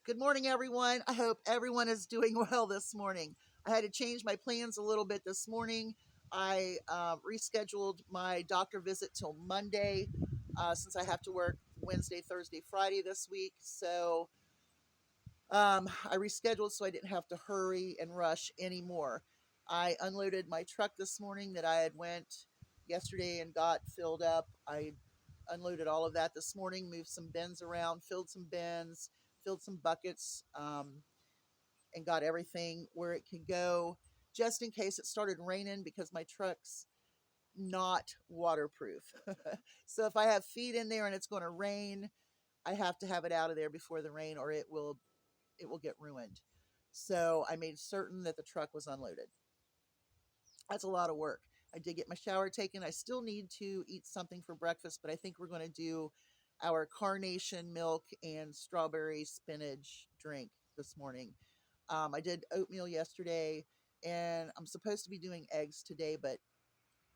Good morning, everyone. I hope everyone is doing well this morning. I had to change my plans a little bit this morning. I rescheduled my doctor visit till Monday since I have to work Wednesday, Thursday, Friday this week. So I rescheduled so I didn't have to hurry and rush anymore. I unloaded my truck this morning that I had went yesterday and got filled up. I unloaded all of that this morning, moved some bins around, filled some bins, filled some buckets, and got everything where it could go just in case it started raining because my truck's not waterproof. So if I have feet in there and it's going to rain, I have to have it out of there before the rain or it will get ruined. So I made certain that the truck was unloaded. That's a lot of work. I did get my shower taken. I still need to eat something for breakfast, but I think we're going to do our carnation milk and strawberry spinach drink this morning. I did oatmeal yesterday, and I'm supposed to be doing eggs today, but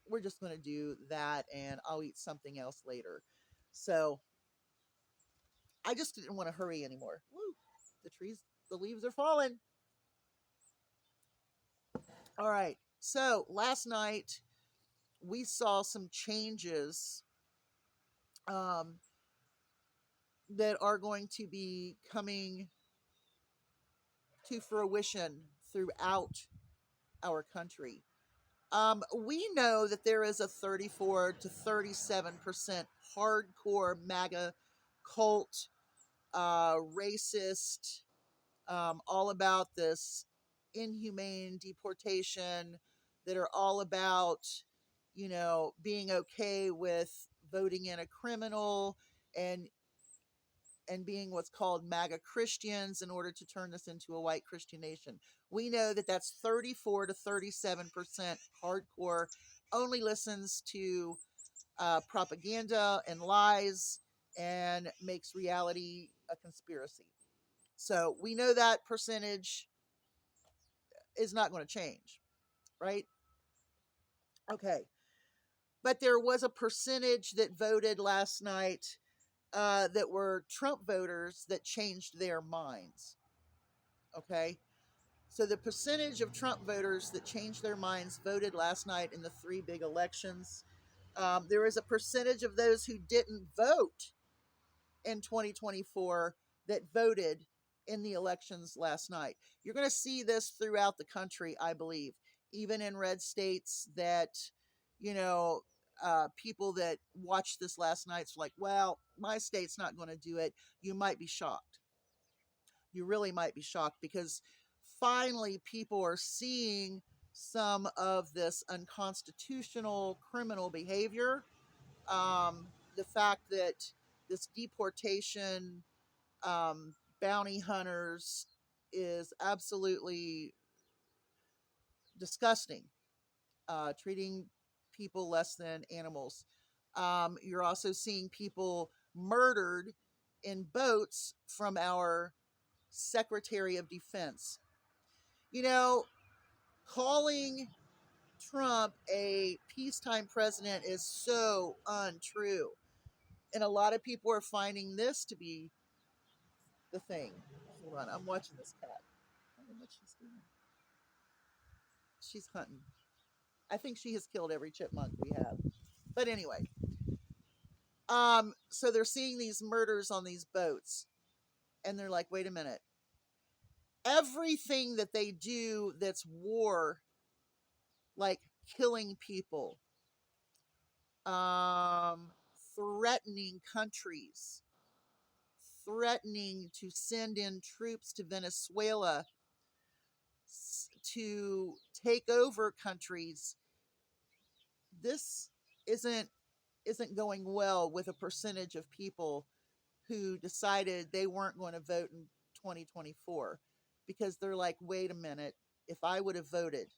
we're just going to do that, and I'll eat something else later. So I just didn't want to hurry anymore. Woo! The leaves are falling. All right. So last night we saw some changes um, that are going to be coming to fruition throughout our country. We know that there is a 34 to 37% hardcore MAGA cult, racist, all about this inhumane deportation, that are all about, being okay with voting in a criminal and being what's called MAGA Christians in order to turn this into a white Christian nation. We know that that's 34 to 37% hardcore, only listens to propaganda and lies and makes reality a conspiracy. So we know that percentage is not going to change, right? Okay. But there was a percentage that voted last night that were Trump voters that changed their minds. Okay. So the percentage of Trump voters that changed their minds voted last night in the three big elections. There is a percentage of those who didn't vote in 2024 that voted in the elections last night. You're going to see this throughout the country, I believe, even in red states that, people that watched this last night's like, well, my state's not going to do it. You might be shocked. You really might be shocked because finally people are seeing some of this unconstitutional criminal behavior. The fact that this deportation, bounty hunters, is absolutely disgusting, treating people less than animals. You're also seeing people murdered in boats from our Secretary of Defense. You know, calling Trump a peacetime president is so untrue. And a lot of people are finding this to be the thing. Hold on, I'm watching this cat. I don't know what she's doing. She's hunting. I think she has killed every chipmunk we have. But anyway, so they're seeing these murders on these boats, and they're like, wait a minute. Everything that they do that's war, like killing people, um, threatening countries, threatening to send in troops to Venezuela to take over countries. This isn't isn't going well with a percentage of people who decided they weren't going to vote in 2024 because they're like, wait a minute, if I would have voted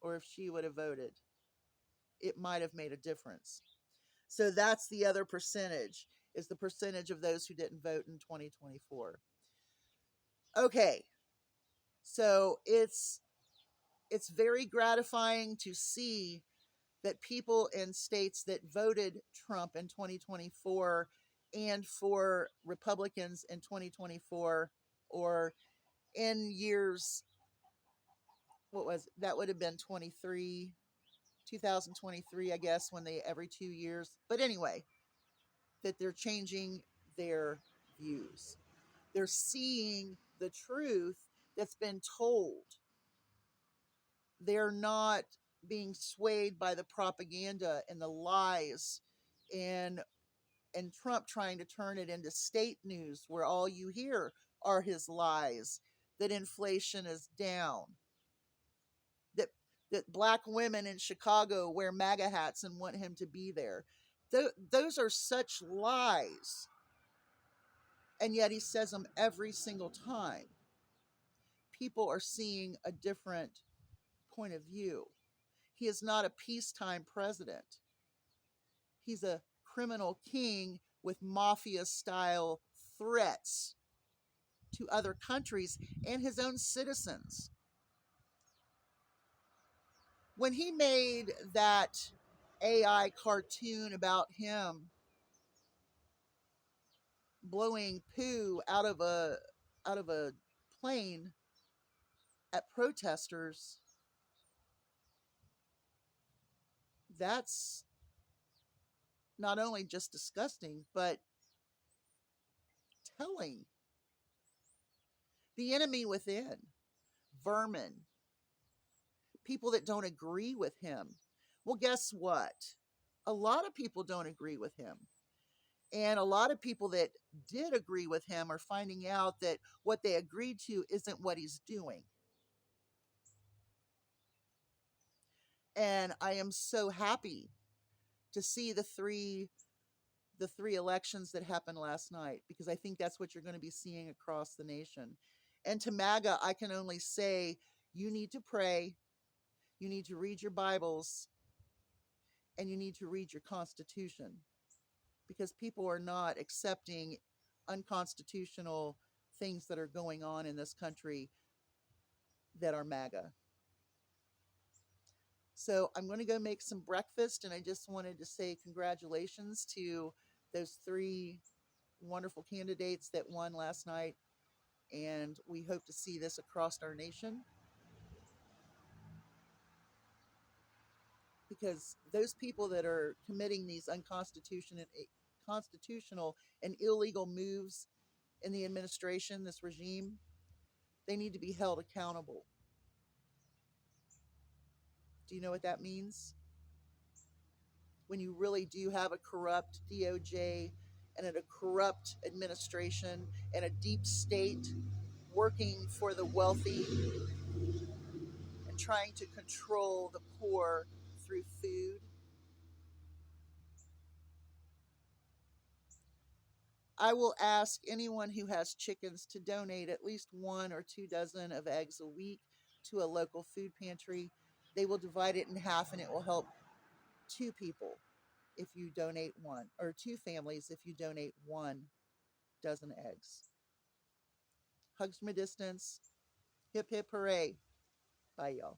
or if she would have voted, it might have made a difference. So that's the other percentage, is the percentage of those who didn't vote in 2024. Okay. So it's very gratifying to see that people in states that voted Trump in 2024 and for Republicans in 2024 or in years, what was it? That would have been 23, 2023, I guess, when they every 2 years. But anyway, that they're changing their views. They're seeing the truth that's been told. They're not being swayed by the propaganda and the lies and Trump trying to turn it into state news where all you hear are his lies, that inflation is down, that black women in Chicago wear MAGA hats and want him to be there. Those are such lies, and yet he says them every single time. People are seeing a different point of view. He is not a peacetime president. He's a criminal king with mafia style threats to other countries and his own citizens. When he made that AI cartoon about him blowing poo out of a plane at protesters, that's not only just disgusting, but telling. The enemy within, vermin, people that don't agree with him. Well, guess what? A lot of people don't agree with him. And a lot of people that did agree with him are finding out that what they agreed to isn't what he's doing. And I am so happy to see the three elections that happened last night, because I think that's what you're going to be seeing across the nation. And to MAGA, I can only say, you need to pray, you need to read your Bibles, and you need to read your Constitution, because people are not accepting unconstitutional things that are going on in this country that are MAGA. So I'm going to go make some breakfast, and I just wanted to say congratulations to those three wonderful candidates that won last night, and we hope to see this across our nation, because those people that are committing these constitutional and illegal moves in the administration, this regime, they need to be held accountable. Do you know what that means? When you really do have a corrupt DOJ and a corrupt administration and a deep state working for the wealthy and trying to control the poor through food. I will ask anyone who has chickens to donate at least 1 or 2 dozen of eggs a week to a local food pantry. They will divide it in half, and it will help 2 people if you donate one, or 2 families if you donate 1 dozen eggs. Hugs from a distance. Hip hip hooray. Bye, y'all.